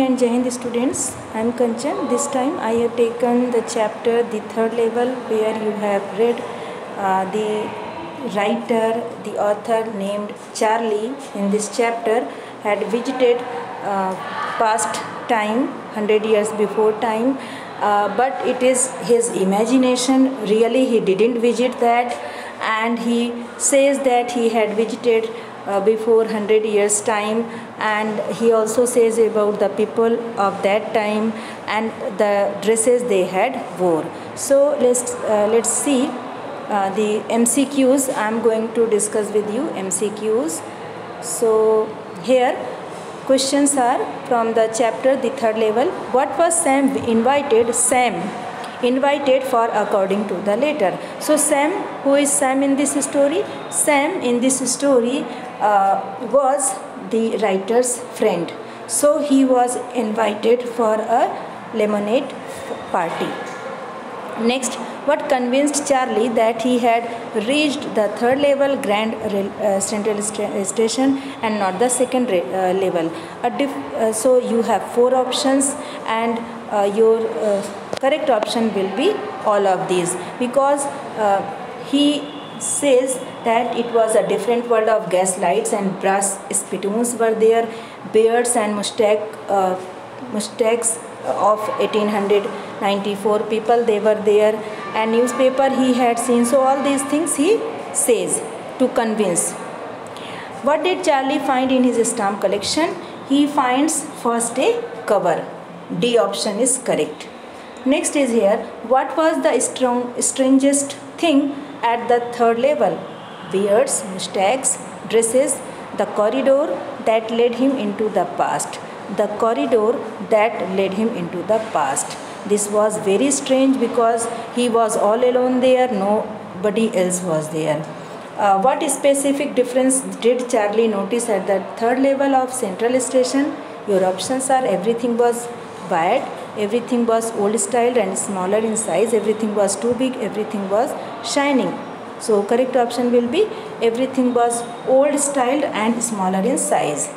And Jai Hind students, I am Kanchan. This time I have taken the chapter, the third level, where you have read the writer, the author named Charlie in this chapter had visited past time, 100 years before time, but it is his imagination. Really he didn't visit that, and he says that he had visited before 100 years time, and he also says about the people of that time and the dresses they had wore. So let's see the MCQs. I am going to discuss with you MCQs. So here questions are from the chapter, the third level. What was Sam invited for according to the letter? So Sam, who is Sam in this story? Sam in this story was the writer's friend. So he was invited for a lemonade party. Next, what convinced Charlie that he had reached the third level Grand Central Station and not the second level? So you have four options, and your correct option will be all of these, because he says that it was a different world of gas lights and brass spittoons were there, beards and mustaches of 1894 people, they were there, and newspaper he had seen. So all these things he says to convince. What did Charlie find in his stamp collection? He finds first a cover. D option is correct. Next is here, what was the strangest thing at the third level? Beards, mustaches, dresses, the corridor that led him into the past. The corridor that led him into the past. This was very strange because he was all alone there, nobody else was there. What specific difference did Charlie notice at the third level of Central Station? Your options are everything was bad, everything was old styled and smaller in size, everything was too big, everything was shining. So correct option will be everything was old styled and smaller in size.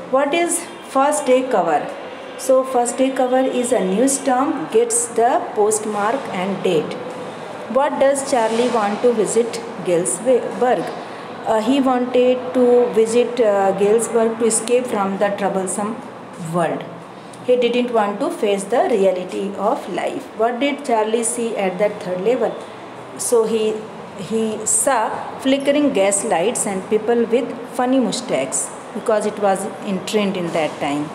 What is first day cover? So first day cover is a news stamp, gets the postmark and date. What does Charlie want to visit Galesburg? He wanted to visit Galesburg to escape from the troublesome world. He didn't want to face the reality of life. What did Charlie see at that third level? So he saw flickering gas lights and people with funny mustaches, because it was in trend in that time.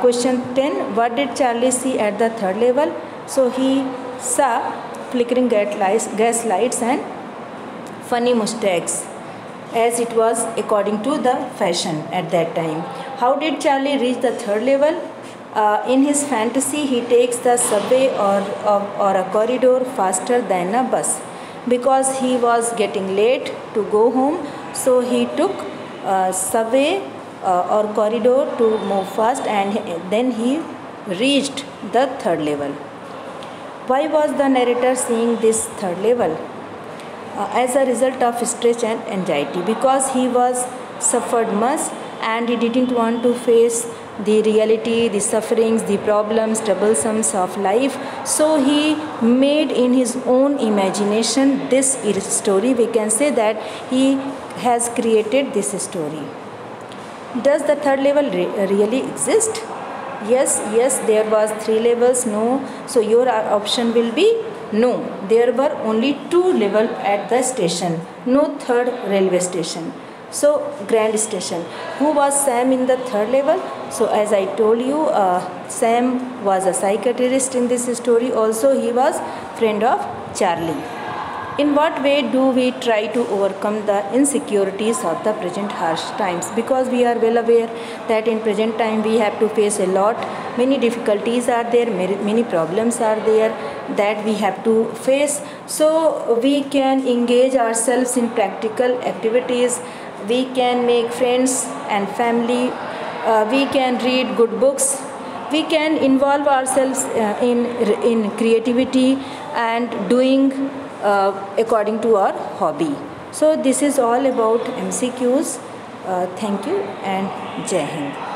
Question 10, what did Charlie see at the third level? So he saw flickering gas lights and funny mustaches, as it was according to the fashion at that time. How did Charlie reach the third level? In his fantasy, he takes the subway or a corridor faster than a bus, because he was getting late to go home. So he took subway or corridor to move fast, and then he reached the third level. Why was the narrator seeing this third level? As a result of stress and anxiety, because he was suffered much and he didn't want to face the reality, the sufferings, the problems, troublesomes of life. So he made in his own imagination this story. We can say that he has created this story. Does the third level really exist? Yes, there was 3 levels. No. So your option will be no. There were only 2 levels at the station. No third railway station. So Grand Station. Who was Sam in the third level? So as I told you, Sam was a psychiatrist in this story. Also he was friend of Charlie. In what way do we try to overcome the insecurities of the present harsh times? Because we are well aware that in present time we have to face a lot. Many difficulties are there, many problems are there that we have to face. So we can engage ourselves in practical activities. We can make friends and family. We can read good books. We can involve ourselves in creativity and doing according to our hobby. So this is all about MCQs. Thank you and Jai Hind.